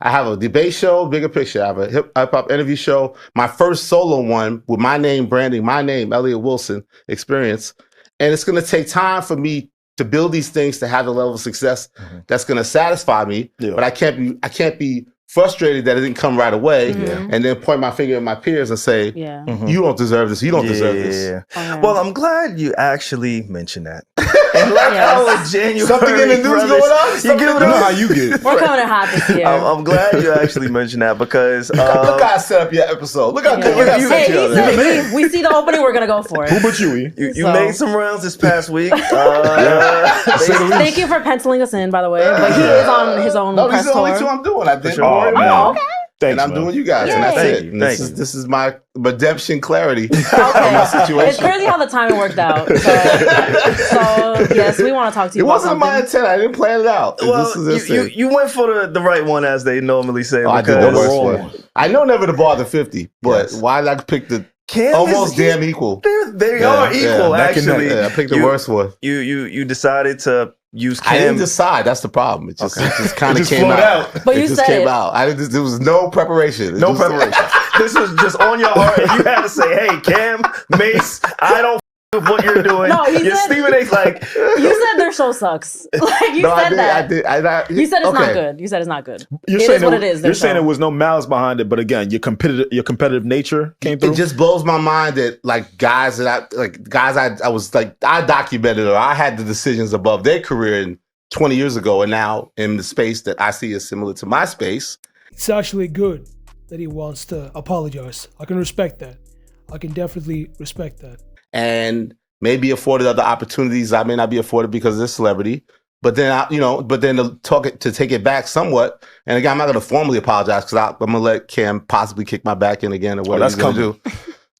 I have a debate show, Bigger Picture. I have a hip hop interview show. My first solo one with my name, branding, my name, Elliott Wilson Experience. And it's going to take time for me to build these things to have the level of success that's going to satisfy me. Yeah. But I can't be frustrated that it didn't come right away and then point my finger at my peers and say, you don't deserve this, you don't deserve this. Well, I'm glad you actually mentioned that. And like our January something in the news going on? You know how you get. We're coming in hot this year. I'm glad you actually mentioned that because... look how I set up your episode. Look how good we see the opening, we're going to go for it. Who but you? You made some rounds this past week. Thank you for penciling us in, by the way. But he is on his own press tour. These are the only two I'm doing. I did. Okay. Thanks, and I'm doing you guys, and that's it. And this is my redemption clarity of my situation. It's crazy how the timing worked out. So yes, we want to talk to you. It wasn't my intent. I didn't plan it out. Well, you went for the right one, as they normally say. I did the worst one. I know never to bother 50, but why did I pick the almost damn equal? They are equal, actually. I picked the worst one. You decided to use Cam. I didn't decide. That's the problem. It just kind of came out. But you said came out. There was no preparation. No preparation. This was just on your heart, and you had to say, "Hey, Cam, Mase, I don't with what you're doing." No, Stephen A's like. You said their show sucks. Like you said that. You said it's not good. You said it's not good. It is what it is. You're saying there was no malice behind it, but again, your competitive nature came through. It just blows my mind that guys I documented or I had the decisions above their career in 20 years ago, and now in the space that I see is similar to my space. It's actually good that he wants to apologize. I can respect that. I can definitely respect that. And maybe afforded other opportunities I may not be afforded because of this celebrity. But then, to take it back somewhat, and again, I'm not going to formally apologize because I'm going to let Cam possibly kick my back in again or whatever he's going to do.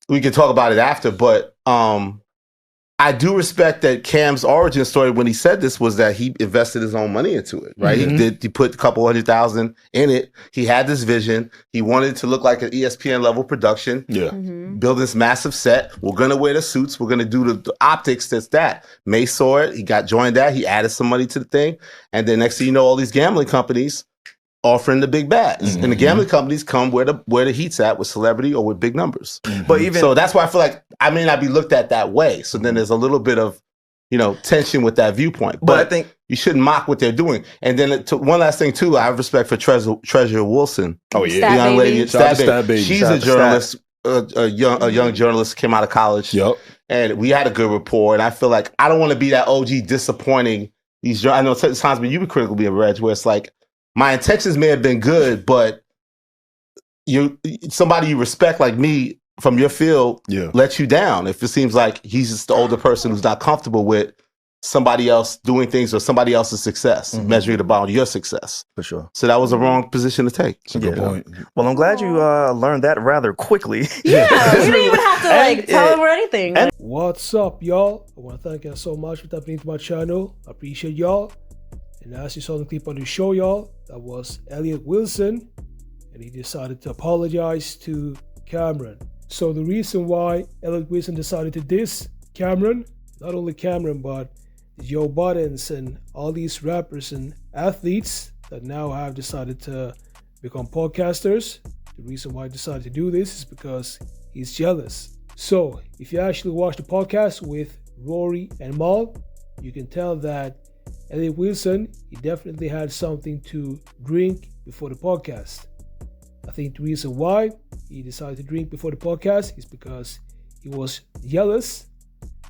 We can talk about it after, but I do respect that Cam's origin story when he said this was that he invested his own money into it, right? He put a couple $100,000 in it. He had this vision. He wanted it to look like an ESPN level production. Yeah. Build this massive set. We're going to wear the suits. We're going to do the optics. That's that. May saw it. He got joined that. He added some money to the thing. And then next thing you know, all these gambling companies offering the big bags. And the gambling companies come where the heat's at with celebrity or with big numbers. But so that's why I feel like I may not be looked at that way. So then there's a little bit of, tension with that viewpoint. But I think you shouldn't mock what they're doing. And then one last thing too, I have respect for Treasure Wilson. Oh yeah. The young lady, Stab Baby. She's a journalist, a young journalist, came out of college. Yep. And we had a good rapport. And I feel like I don't want to be that OG disappointing these. I know sometimes when you be critical being Reg, where it's like, my intentions may have been good, but somebody you respect like me from your field lets you down. If it seems like he's just the older person who's not comfortable with somebody else doing things or somebody else's success, measuring it by your success. For sure. So that was a wrong position to take. That's a good point. Well, I'm glad you learned that rather quickly. Yeah, we didn't even have to tell him or anything. What's up, y'all? I want to thank you so much for tapping into my channel. I appreciate y'all. And as you saw the clip on the show, y'all, that was Elliott Wilson, and he decided to apologize to Cameron. So the reason why Elliott Wilson decided to diss Cameron, not only Cameron, but Joe Buddens and all these rappers and athletes that now have decided to become podcasters. The reason why he decided to do this is because he's jealous. So if you actually watch the podcast with Rory and Mal, you can tell that Elliott Wilson, he definitely had something to drink before the podcast. I think the reason why he decided to drink before the podcast is because he was jealous,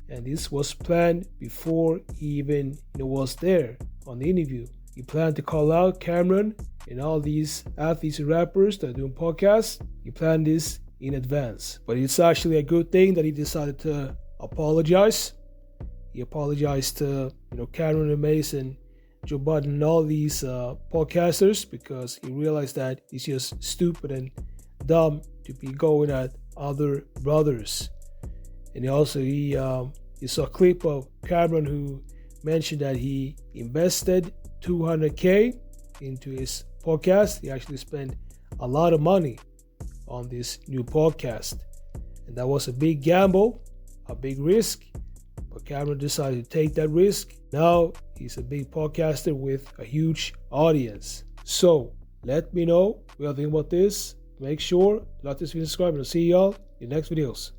and this was planned before he even was there on the interview. He planned to call out Cameron and all these athletes and rappers that are doing podcasts. He planned this in advance, but it's actually a good thing that he decided to apologize. He apologized to Cameron and Mase and Joe Budden and all these podcasters because he realized that he's just stupid and dumb to be going at other brothers. And also he saw a clip of Cameron who mentioned that he invested $200K into his podcast. He actually spent a lot of money on this new podcast, and that was a big gamble, a big risk. But Cameron decided to take that risk. Now he's a big podcaster with a huge audience. So Let me know what you think about this. Make sure to like this video, subscribe, and I'll see y'all in the next videos.